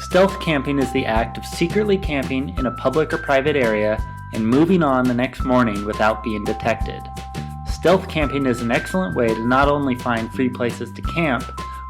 Stealth camping is the act of secretly camping in a public or private area and moving on the next morning without being detected. Stealth camping is an excellent way to not only find free places to camp,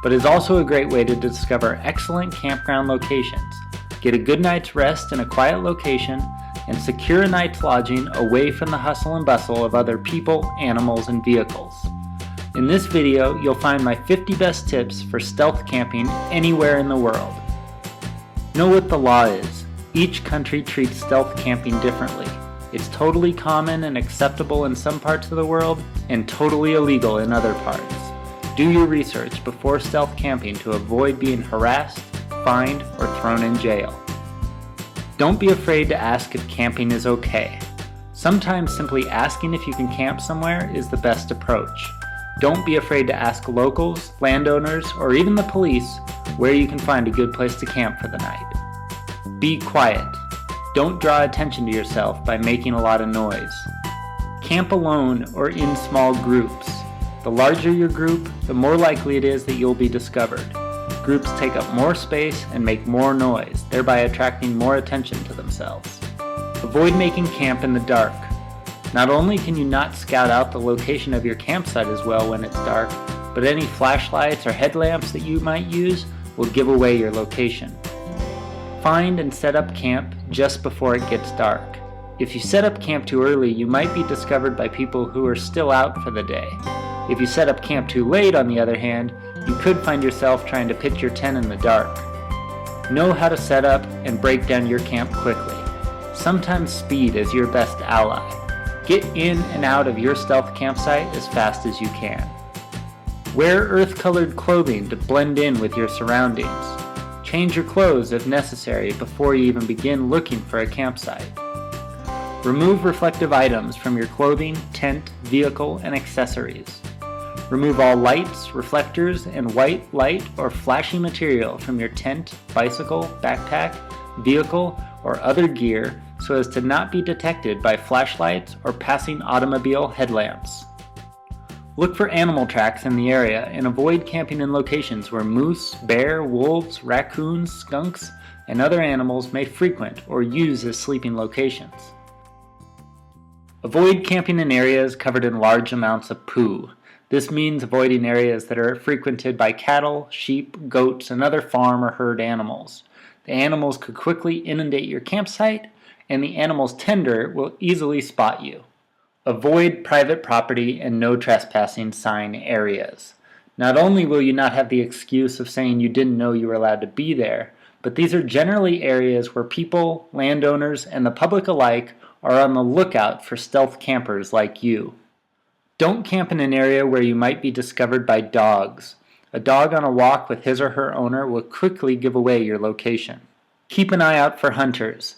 but is also a great way to discover excellent campground locations, get a good night's rest in a quiet location, and secure a night's lodging away from the hustle and bustle of other people, animals, and vehicles. In this video, you'll find my 50 best tips for stealth camping anywhere in the world. Know what the law is. Each country treats stealth camping differently. It's totally common and acceptable in some parts of the world, and totally illegal in other parts. Do your research before stealth camping to avoid being harassed, fined, or thrown in jail. Don't be afraid to ask if camping is okay. Sometimes simply asking if you can camp somewhere is the best approach. Don't be afraid to ask locals, landowners, or even the police where you can find a good place to camp for the night. Be quiet. Don't draw attention to yourself by making a lot of noise. Camp alone or in small groups. The larger your group, the more likely it is that you'll be discovered. Groups take up more space and make more noise, thereby attracting more attention to themselves. Avoid making camp in the dark. Not only can you not scout out the location of your campsite as well when it's dark, but any flashlights or headlamps that you might use will give away your location. Find and set up camp just before it gets dark. If you set up camp too early, you might be discovered by people who are still out for the day. If you set up camp too late, on the other hand, you could find yourself trying to pitch your tent in the dark. Know how to set up and break down your camp quickly. Sometimes speed is your best ally. Get in and out of your stealth campsite as fast as you can. Wear earth-colored clothing to blend in with your surroundings. Change your clothes if necessary before you even begin looking for a campsite. Remove reflective items from your clothing, tent, vehicle, and accessories. Remove all lights, reflectors, and white light or flashy material from your tent, bicycle, backpack, vehicle, or other gear so as to not be detected by flashlights or passing automobile headlamps. Look for animal tracks in the area and avoid camping in locations where moose, bear, wolves, raccoons, skunks, and other animals may frequent or use as sleeping locations. Avoid camping in areas covered in large amounts of poo. This means avoiding areas that are frequented by cattle, sheep, goats, and other farm or herd animals. The animals could quickly inundate your campsite, and the animal's tender will easily spot you. Avoid private property and no trespassing sign areas. Not only will you not have the excuse of saying you didn't know you were allowed to be there, but these are generally areas where people, landowners, and the public alike are on the lookout for stealth campers like you. Don't camp in an area where you might be discovered by dogs. A dog on a walk with his or her owner will quickly give away your location. Keep an eye out for hunters.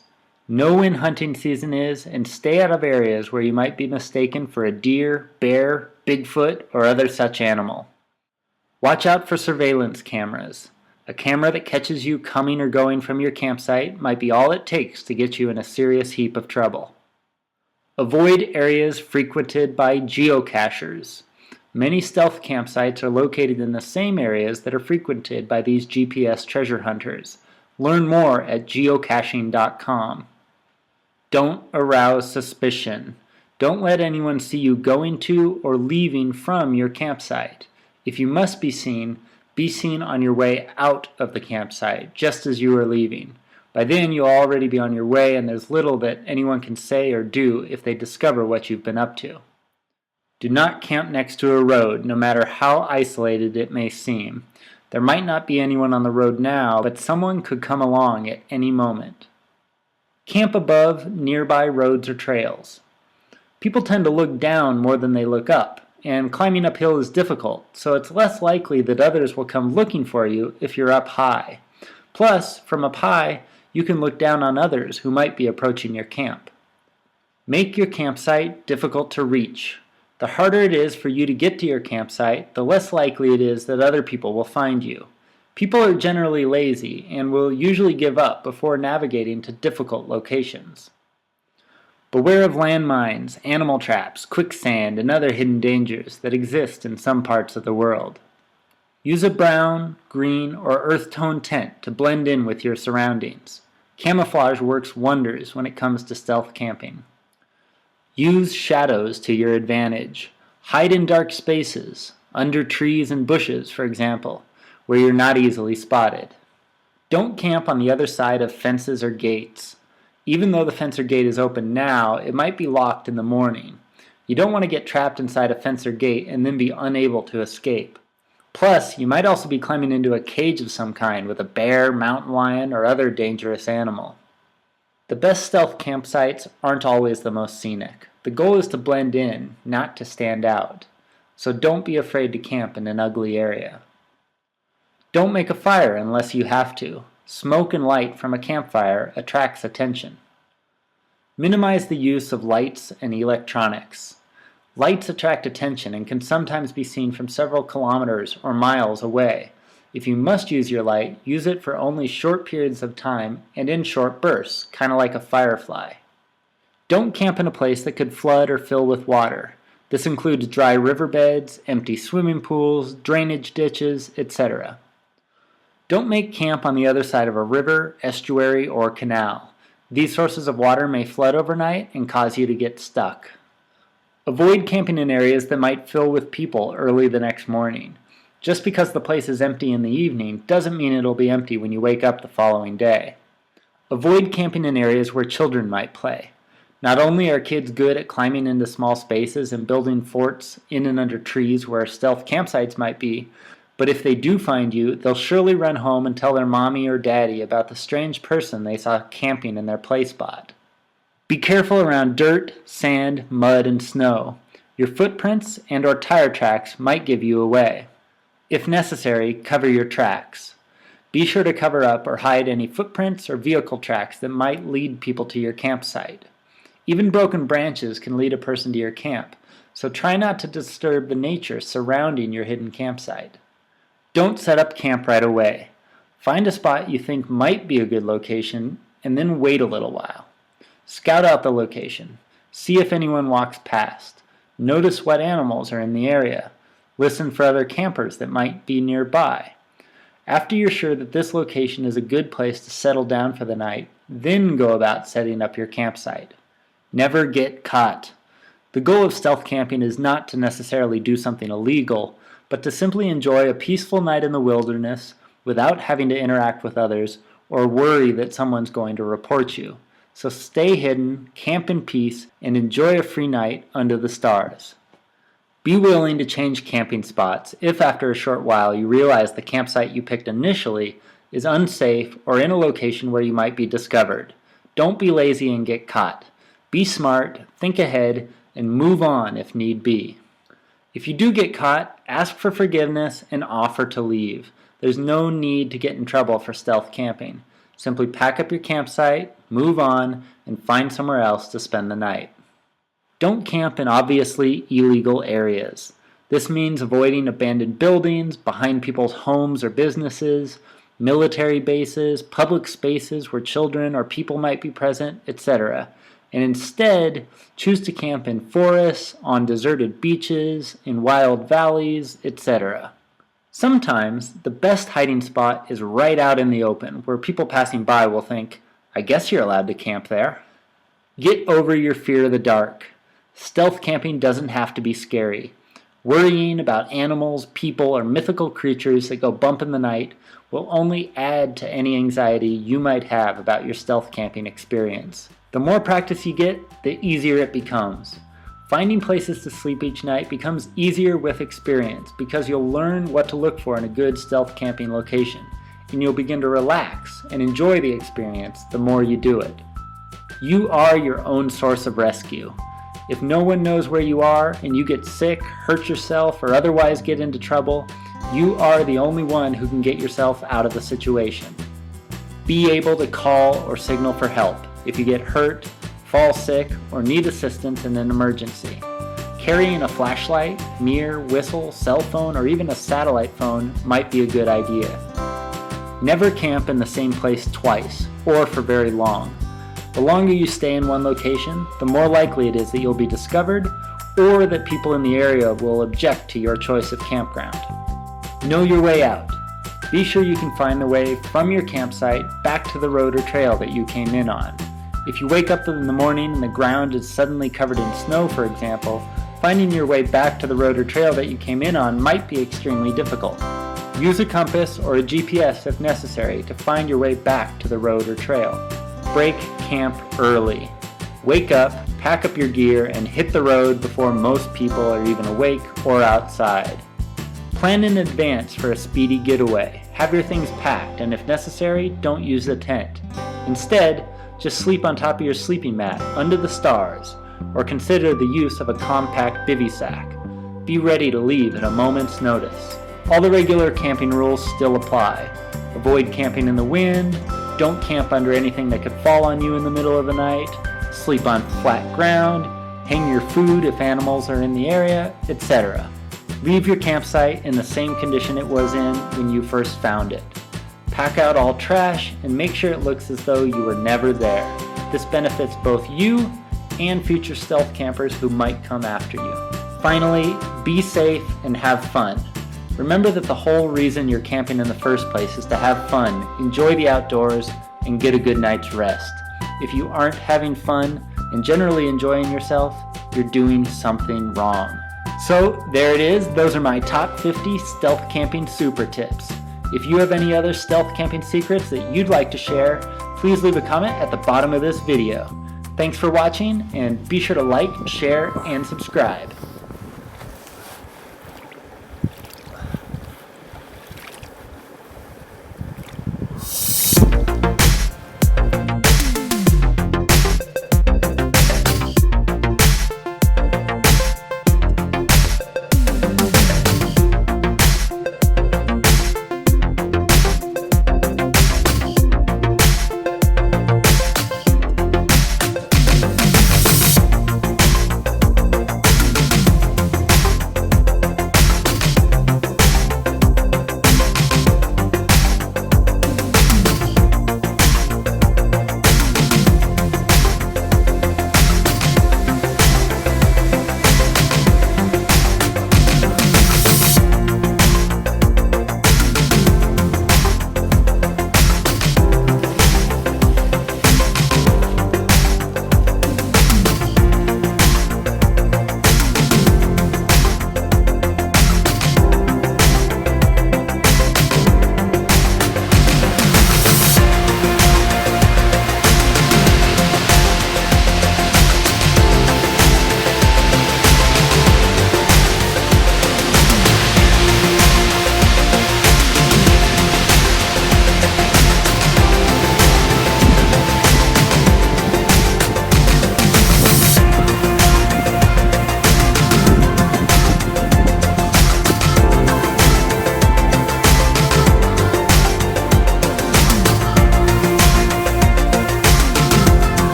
Know when hunting season is and stay out of areas where you might be mistaken for a deer, bear, Bigfoot, or other such animal. Watch out for surveillance cameras. A camera that catches you coming or going from your campsite might be all it takes to get you in a serious heap of trouble. Avoid areas frequented by geocachers. Many stealth campsites are located in the same areas that are frequented by these GPS treasure hunters. Learn more at geocaching.com. Don't arouse suspicion. Don't let anyone see you going to or leaving from your campsite. If you must be seen on your way out of the campsite, just as you are leaving. By then you'll already be on your way, and there's little that anyone can say or do if they discover what you've been up to. Do not camp next to a road, no matter how isolated it may seem. There might not be anyone on the road now, but someone could come along at any moment. Camp above nearby roads or trails. People tend to look down more than they look up, and climbing uphill is difficult, so it's less likely that others will come looking for you if you're up high. Plus, from up high, you can look down on others who might be approaching your camp. Make your campsite difficult to reach. The harder it is for you to get to your campsite, the less likely it is that other people will find you. People are generally lazy and will usually give up before navigating to difficult locations. Beware of landmines, animal traps, quicksand, and other hidden dangers that exist in some parts of the world. Use a brown, green, or earth tone tent to blend in with your surroundings. Camouflage works wonders when it comes to stealth camping. Use shadows to your advantage. Hide in dark spaces, under trees and bushes, for example, where you're not easily spotted. Don't camp on the other side of fences or gates. Even though the fence or gate is open now, it might be locked in the morning. You don't want to get trapped inside a fence or gate and then be unable to escape. Plus, you might also be climbing into a cage of some kind with a bear, mountain lion, or other dangerous animal. The best stealth campsites aren't always the most scenic. The goal is to blend in, not to stand out. So don't be afraid to camp in an ugly area. Don't make a fire unless you have to. Smoke and light from a campfire attracts attention. Minimize the use of lights and electronics. Lights attract attention and can sometimes be seen from several kilometers or miles away. If you must use your light, use it for only short periods of time and in short bursts, kind of like a firefly. Don't camp in a place that could flood or fill with water. This includes dry riverbeds, empty swimming pools, drainage ditches, etc. Don't make camp on the other side of a river, estuary, or canal. These sources of water may flood overnight and cause you to get stuck. Avoid camping in areas that might fill with people early the next morning. Just because the place is empty in the evening doesn't mean it'll be empty when you wake up the following day. Avoid camping in areas where children might play. Not only are kids good at climbing into small spaces and building forts in and under trees where stealth campsites might be, but if they do find you, they'll surely run home and tell their mommy or daddy about the strange person they saw camping in their play spot. Be careful around dirt, sand, mud, and snow. Your footprints and or tire tracks might give you away. If necessary, cover your tracks. Be sure to cover up or hide any footprints or vehicle tracks that might lead people to your campsite. Even broken branches can lead a person to your camp, so try not to disturb the nature surrounding your hidden campsite. Don't set up camp right away. Find a spot you think might be a good location and then wait a little while. Scout out the location. See if anyone walks past. Notice what animals are in the area. Listen for other campers that might be nearby. After you're sure that this location is a good place to settle down for the night, then go about setting up your campsite. Never get caught. The goal of stealth camping is not to necessarily do something illegal, but to simply enjoy a peaceful night in the wilderness without having to interact with others or worry that someone's going to report you. So stay hidden, camp in peace, and enjoy a free night under the stars. Be willing to change camping spots if after a short while you realize the campsite you picked initially is unsafe or in a location where you might be discovered. Don't be lazy and get caught. Be smart, think ahead, and move on if need be. If you do get caught, ask for forgiveness and offer to leave. There's no need to get in trouble for stealth camping. Simply pack up your campsite, move on, and find somewhere else to spend the night. Don't camp in obviously illegal areas. This means avoiding abandoned buildings, behind people's homes or businesses, military bases, public spaces where children or people might be present, etc. And instead, choose to camp in forests, on deserted beaches, in wild valleys, etc. Sometimes, the best hiding spot is right out in the open, where people passing by will think, I guess you're allowed to camp there. Get over your fear of the dark. Stealth camping doesn't have to be scary. Worrying about animals, people, or mythical creatures that go bump in the night will only add to any anxiety you might have about your stealth camping experience. The more practice you get, the easier it becomes. Finding places to sleep each night becomes easier with experience because you'll learn what to look for in a good stealth camping location, and you'll begin to relax and enjoy the experience the more you do it. You are your own source of rescue. If no one knows where you are and you get sick, hurt yourself, or otherwise get into trouble, you are the only one who can get yourself out of the situation. Be able to call or signal for help if you get hurt, fall sick, or need assistance in an emergency. Carrying a flashlight, mirror, whistle, cell phone, or even a satellite phone might be a good idea. Never camp in the same place twice, or for very long. The longer you stay in one location, the more likely it is that you'll be discovered, or that people in the area will object to your choice of campground. Know your way out. Be sure you can find the way from your campsite back to the road or trail that you came in on. If you wake up in the morning and the ground is suddenly covered in snow, for example, finding your way back to the road or trail that you came in on might be extremely difficult. Use a compass or a GPS if necessary to find your way back to the road or trail. Break camp early. Wake up, pack up your gear, and hit the road before most people are even awake or outside. Plan in advance for a speedy getaway. Have your things packed, and if necessary, don't use a tent. Instead, just sleep on top of your sleeping mat under the stars, or consider the use of a compact bivy sack. Be ready to leave at a moment's notice. All the regular camping rules still apply. Avoid camping in the wind, don't camp under anything that could fall on you in the middle of the night, sleep on flat ground, hang your food if animals are in the area, etc. Leave your campsite in the same condition it was in when you first found it. Pack out all trash and make sure it looks as though you were never there. This benefits both you and future stealth campers who might come after you. Finally, be safe and have fun. Remember that the whole reason you're camping in the first place is to have fun, enjoy the outdoors, and get a good night's rest. If you aren't having fun and generally enjoying yourself, you're doing something wrong. So there it is. Those are my top 50 stealth camping super tips. If you have any other stealth camping secrets that you'd like to share, please leave a comment at the bottom of this video. Thanks for watching, and be sure to like, share, and subscribe.